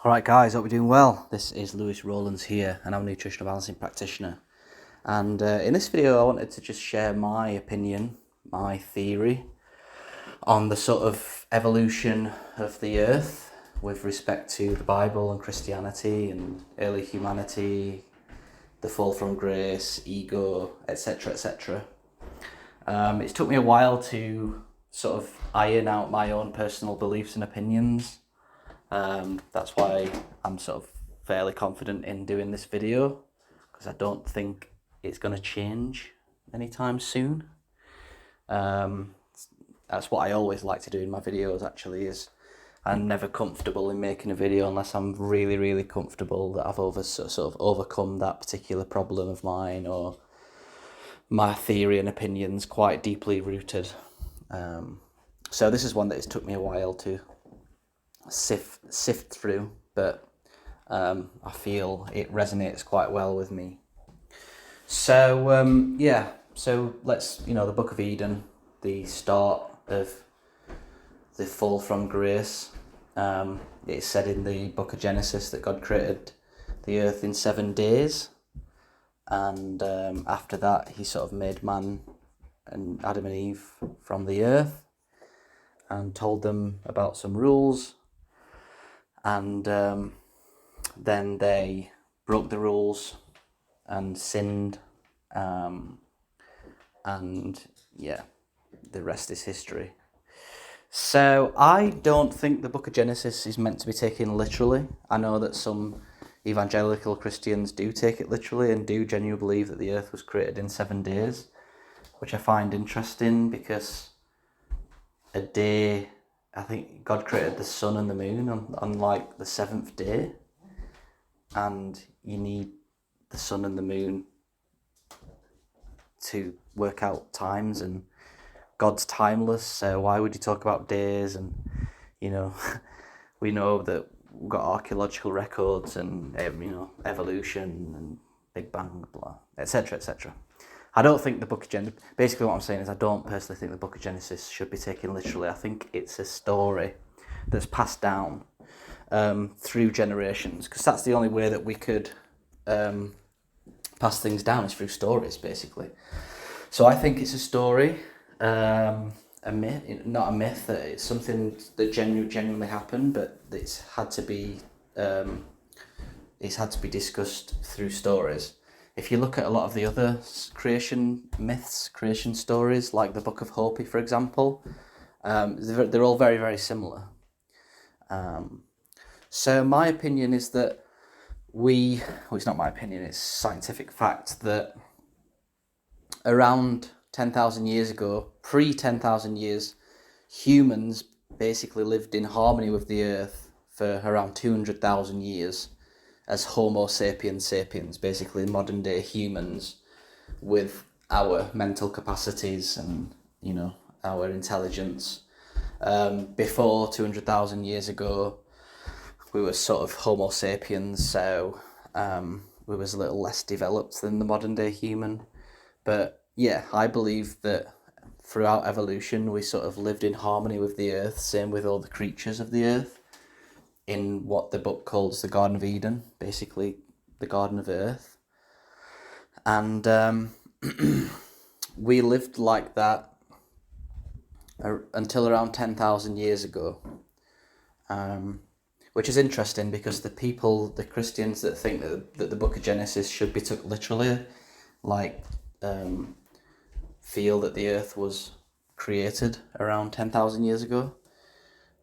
Alright guys, hope you're doing well. This is Rowlands here, and I'm a nutritional balancing practitioner. And in this video I wanted to just share my opinion, my theory on the sort of evolution of the earth with respect to the Bible and Christianity and early humanity, the fall from grace, ego, etc, etc. It's took me a while to sort of iron out my own personal beliefs and opinions. That's why I'm sort of fairly confident in doing this video, because I don't think it's going to change anytime soon. That's what I always like to do in my videos, actually, is I'm never comfortable in making a video unless I'm really comfortable that I've sort of overcome that particular problem of mine, or my theory and opinions quite deeply rooted. So this is one that it's took me a while to sift through, but I feel it resonates quite well with me. So so let's, the Book of Eden, the start of the fall from grace. It's said in the Book of Genesis that God created the earth in 7 days, and after that he sort of made man and Adam and Eve from the earth and told them about some rules. And then they broke the rules and sinned, and the rest is history. So I don't think the Book of Genesis is meant to be taken literally. I know that some evangelical Christians do take it literally and do genuinely believe that the earth was created in 7 days, which I find interesting, because a day, I think God created the sun and the moon on like the 7th day, and you need the sun and the moon to work out times, and God's timeless, so why would you talk about days? And we know that we've got archaeological records and evolution and Big Bang, blah, etc, etc. I don't think the Book of Genesis, basically what I'm saying is I don't personally think the Book of Genesis should be taken literally. I think it's a story that's passed down through generations, because that's the only way that we could pass things down, is through stories, basically. So I think it's a story, a myth, not a myth, that it's something that genuinely happened, but it's had to be discussed through stories. If you look at a lot of the other creation myths, creation stories, like the Book of Hopi, for example, they're all very similar. So my opinion is that it's not my opinion, it's scientific fact, that around 10,000 years ago, pre-10,000 years, humans basically lived in harmony with the earth for around 200,000 years as Homo sapiens sapiens, basically modern day humans with our mental capacities and our intelligence. Before 200,000 years ago, we were sort of Homo sapiens, so we was a little less developed than the modern day human. But yeah, I believe that throughout evolution we sort of lived in harmony with the earth, same with all the creatures of the earth, in what the book calls the Garden of Eden, basically the Garden of Earth. And we lived like that until around 10,000 years ago, which is interesting, because the Christians that think that the Book of Genesis should be took literally, feel that the earth was created around 10,000 years ago.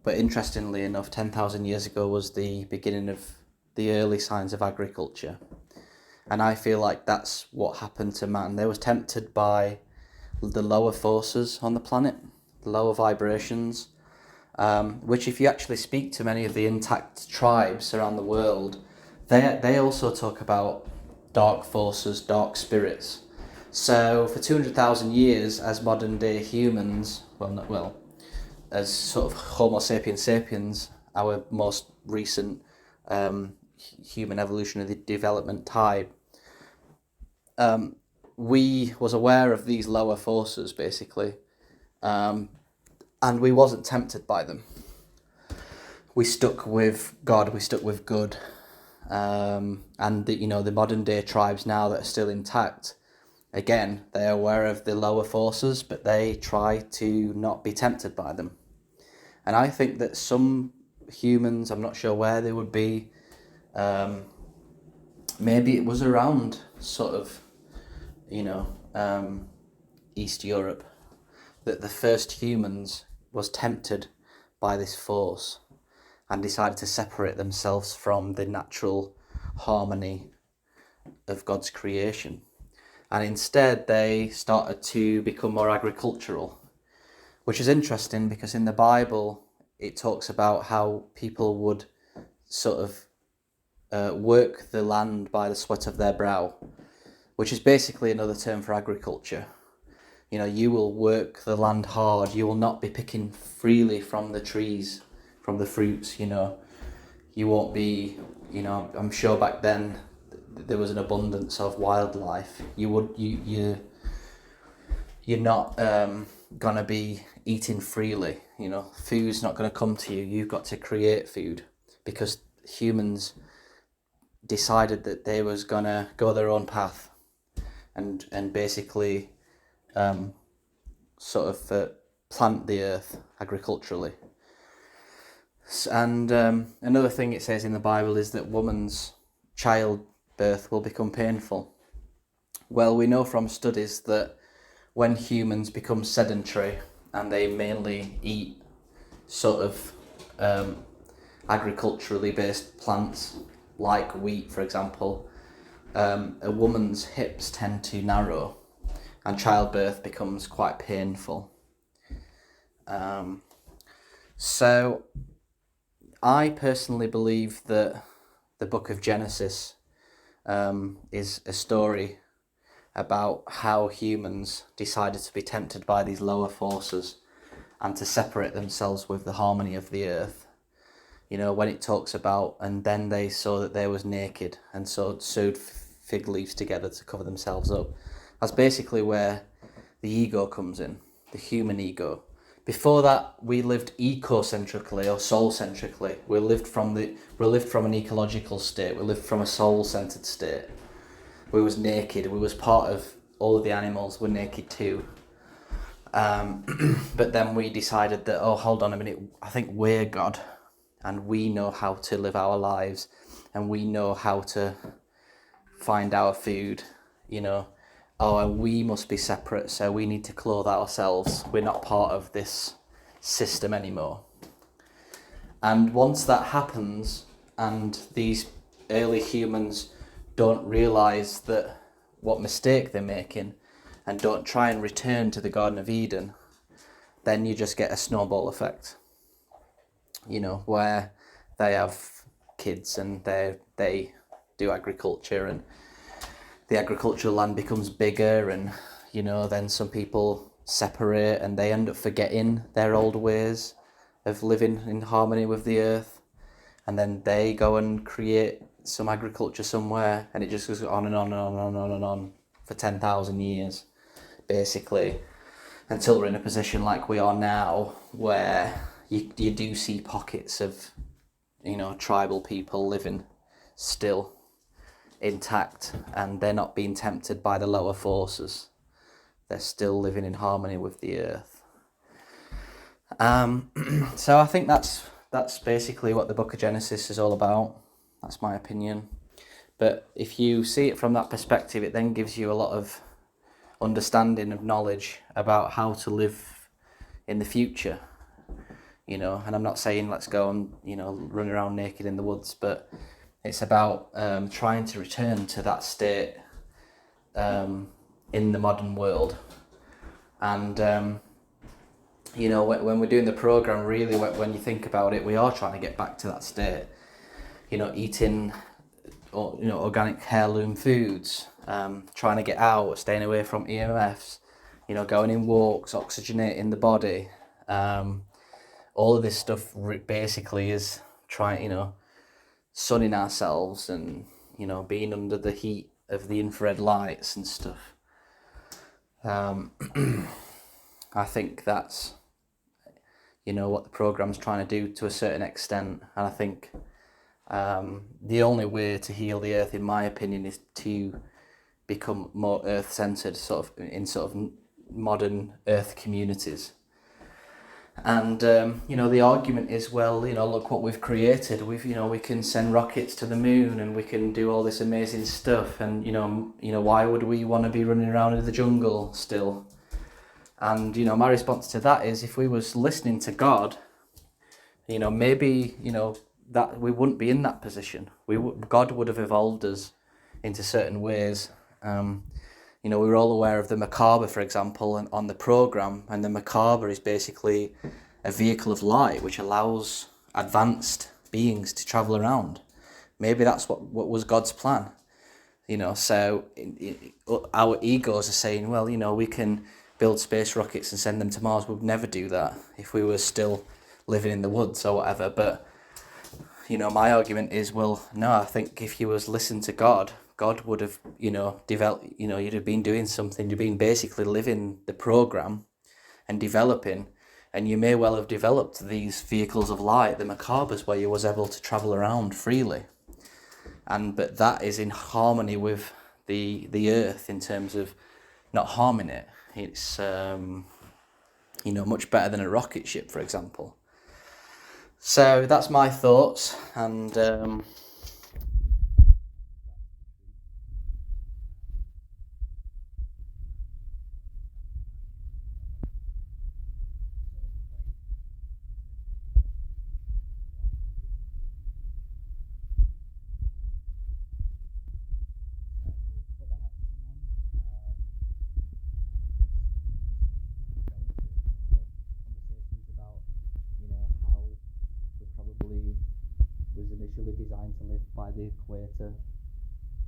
But interestingly enough, 10,000 years ago was the beginning of the early signs of agriculture. And I feel like that's what happened to man. They were tempted by the lower forces on the planet, the lower vibrations, which if you actually speak to many of the intact tribes around the world, they also talk about dark forces, dark spirits. So for 200,000 years, as modern day humans, as sort of Homo sapiens sapiens, our most recent human evolutionary development type, we was aware of these lower forces, basically, and we wasn't tempted by them. we stuck with God, we stuck with good. And the modern day tribes now that are still intact, again, they're aware of the lower forces, but they try to not be tempted by them. And I think that some humans, I'm not sure where they would be, maybe it was around sort of, East Europe, that the first humans was tempted by this force and decided to separate themselves from the natural harmony of God's creation. And instead they started to become more agricultural, which is interesting because in the Bible it talks about how people would sort of work the land by the sweat of their brow, which is basically another term for agriculture. You will work the land hard. You will not be picking freely from the trees, from the fruits. You won't be. I'm sure back then there was an abundance of wildlife. You're not gonna be eating freely. Food's not gonna come to you. You've got to create food because humans decided that they was gonna go their own path and basically plant the earth agriculturally. And another thing it says in the Bible is that woman's childbirth will become painful. Well, we know from studies that when humans become sedentary and they mainly eat sort of agriculturally based plants like wheat, for example, a woman's hips tend to narrow and childbirth becomes quite painful. So I personally believe that the book of Genesis is a story about how humans decided to be tempted by these lower forces and to separate themselves with the harmony of the earth. When it talks about, and then they saw that they was naked and so sewed fig leaves together to cover themselves up. That's basically where the ego comes in, the human ego. Before that, we lived ecocentrically or soul-centrically. We lived from an ecological state. We lived from a soul-centered state. We was naked. We was part of all of the animals. We're naked too. But then we decided that, oh, hold on a minute. I think we're God, and we know how to live our lives, and we know how to find our food. And we must be separate, so we need to clothe ourselves. We're not part of this system anymore. And once that happens, and these early humans don't realise that what mistake they're making, and don't try and return to the Garden of Eden, then you just get a snowball effect. Where they have kids and they do agriculture and the agricultural land becomes bigger and, then some people separate and they end up forgetting their old ways of living in harmony with the earth. And then they go and create some agriculture somewhere and it just goes on and on and on and on and on for 10,000 years, basically, until we're in a position like we are now where you do see pockets of, tribal people living still intact and they're not being tempted by the lower forces. They're still living in harmony with the earth. So I think that's basically what the book of Genesis is all about. That's my opinion. But if you see it from that perspective, it then gives you a lot of understanding of knowledge about how to live in the future. And I'm not saying let's go and, run around naked in the woods, but it's about trying to return to that state in the modern world. And, when we're doing the program, really, when you think about it, we are trying to get back to that state. Eating, organic heirloom foods, trying to get out, staying away from EMFs, going in walks, oxygenating the body. All of this stuff basically is trying, sunning ourselves and, being under the heat of the infrared lights and stuff. I think that's, what the program's trying to do to a certain extent. And I think the only way to heal the earth, in my opinion, is to become more earth-centered, sort of modern earth communities. And the argument is, well, look what we've created. We can send rockets to the moon, and we can do all this amazing stuff. And why would we want to be running around in the jungle still? And my response to that is, if we was listening to God, maybe that we wouldn't be in that position. God would have evolved us into certain ways. We're all aware of the macabre, for example, on the program, and the macabre is basically a vehicle of light which allows advanced beings to travel around. Maybe that's what was God's plan. So our egos are saying, well, we can build space rockets and send them to Mars. We'd never do that if we were still living in the woods or whatever. But my argument is, well, no, I think if you was listen to God, God would have, developed, you'd have been doing something. You've been basically living the program and developing, and you may well have developed these vehicles of light, the macabres, where you was able to travel around freely. But that is in harmony with the earth in terms of not harming it. It's, much better than a rocket ship, for example. So that's my thoughts, and was initially designed to live by the equator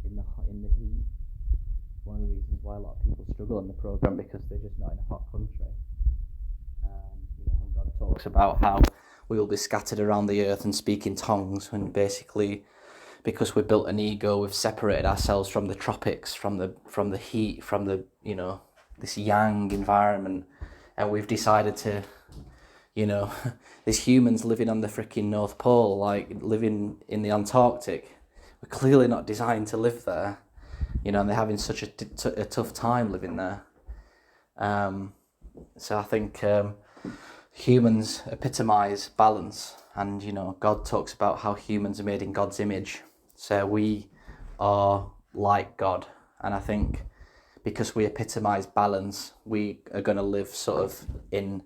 in the heat. One of the reasons why a lot of people struggle in the program, because they're just not in a hot country. And God talks about how we will be scattered around the earth and speak in tongues, and basically, because we've built an ego, we've separated ourselves from the tropics, from the heat, from the this yang environment, and we've decided to. There's humans living on the freaking North Pole, like living in the Antarctic. We're clearly not designed to live there, and they're having such a tough time living there. So I think humans epitomise balance, and God talks about how humans are made in God's image. So we are like God, and I think because we epitomise balance, we are going to live sort of in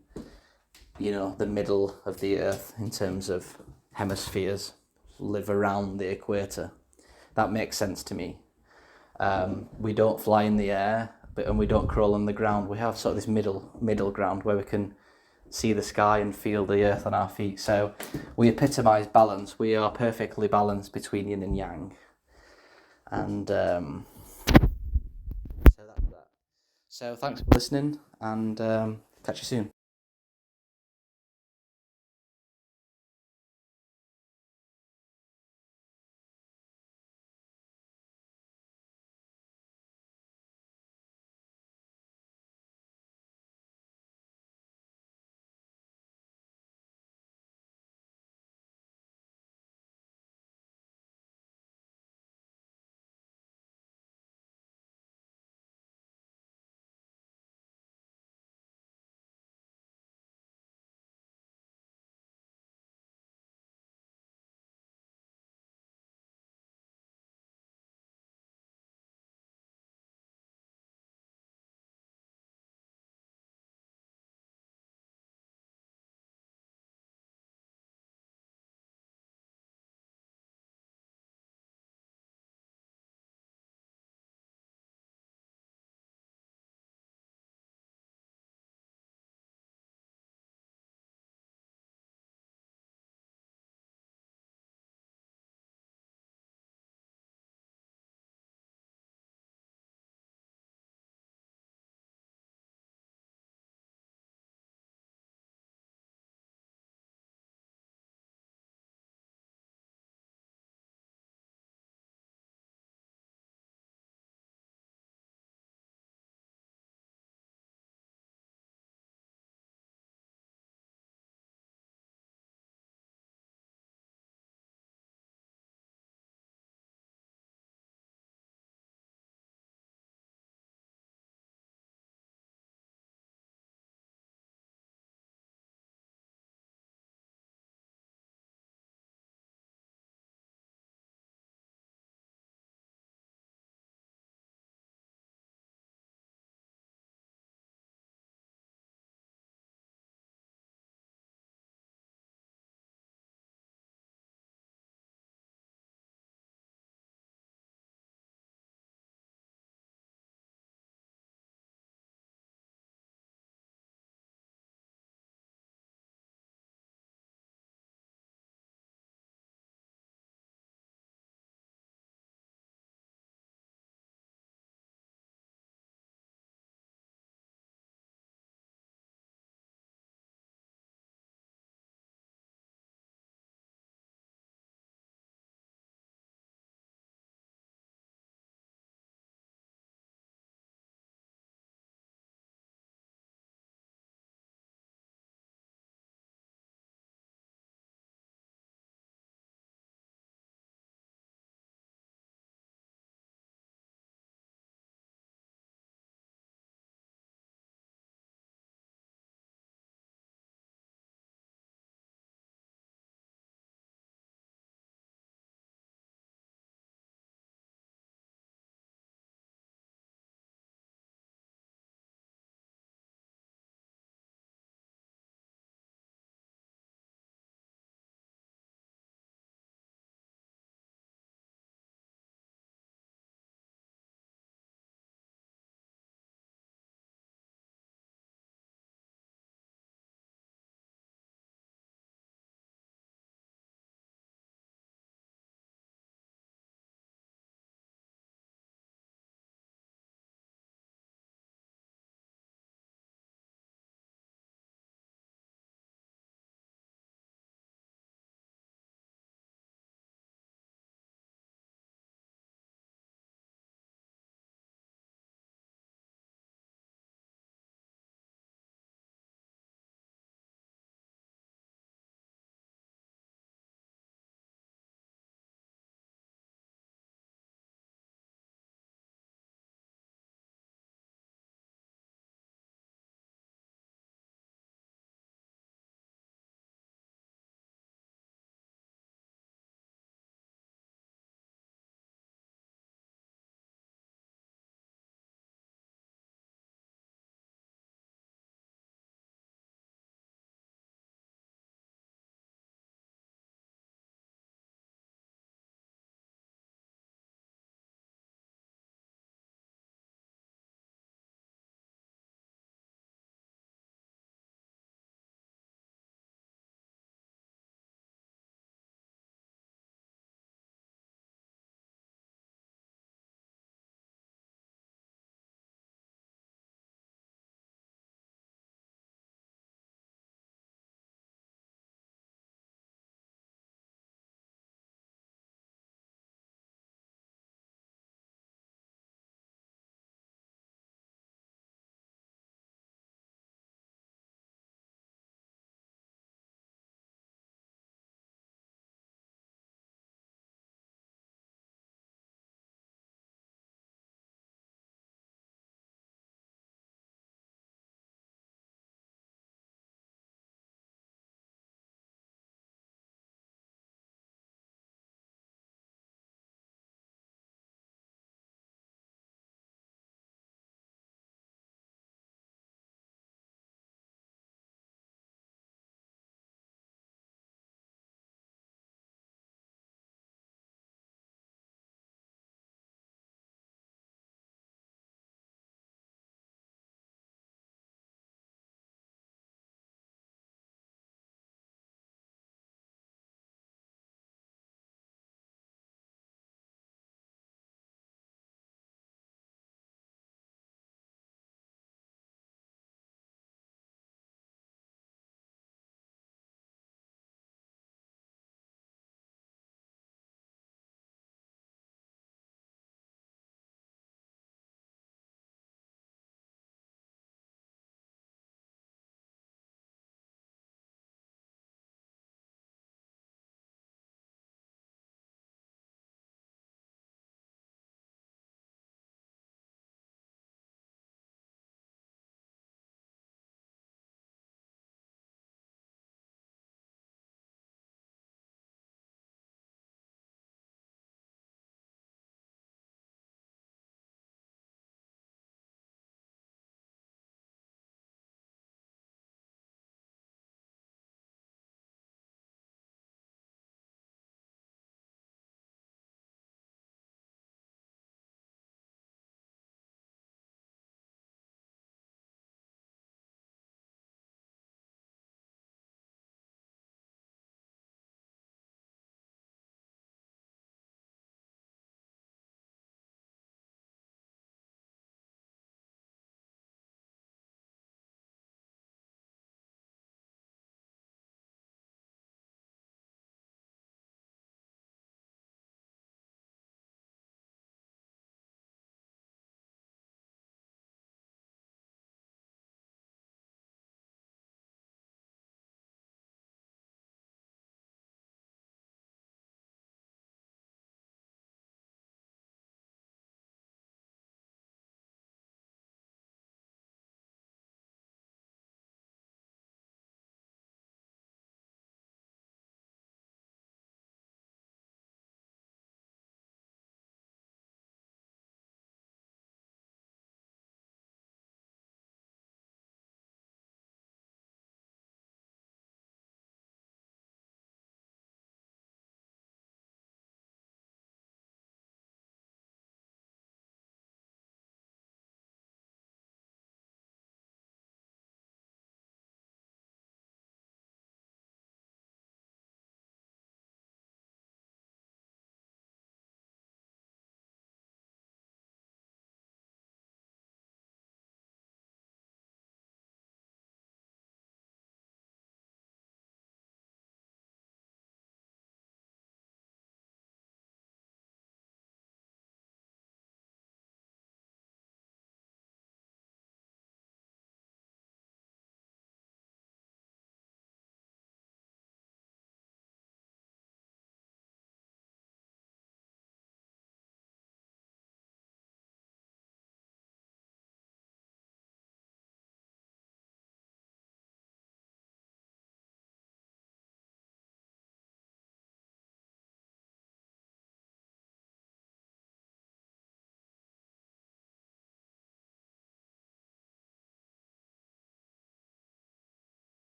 the middle of the earth in terms of hemispheres, live around the equator. That makes sense to me. We don't fly in the air, and we don't crawl on the ground. We have sort of this middle ground where we can see the sky and feel the earth on our feet. So we epitomise balance. We are perfectly balanced between yin and yang. And so that's that. So thanks for listening, and catch you soon.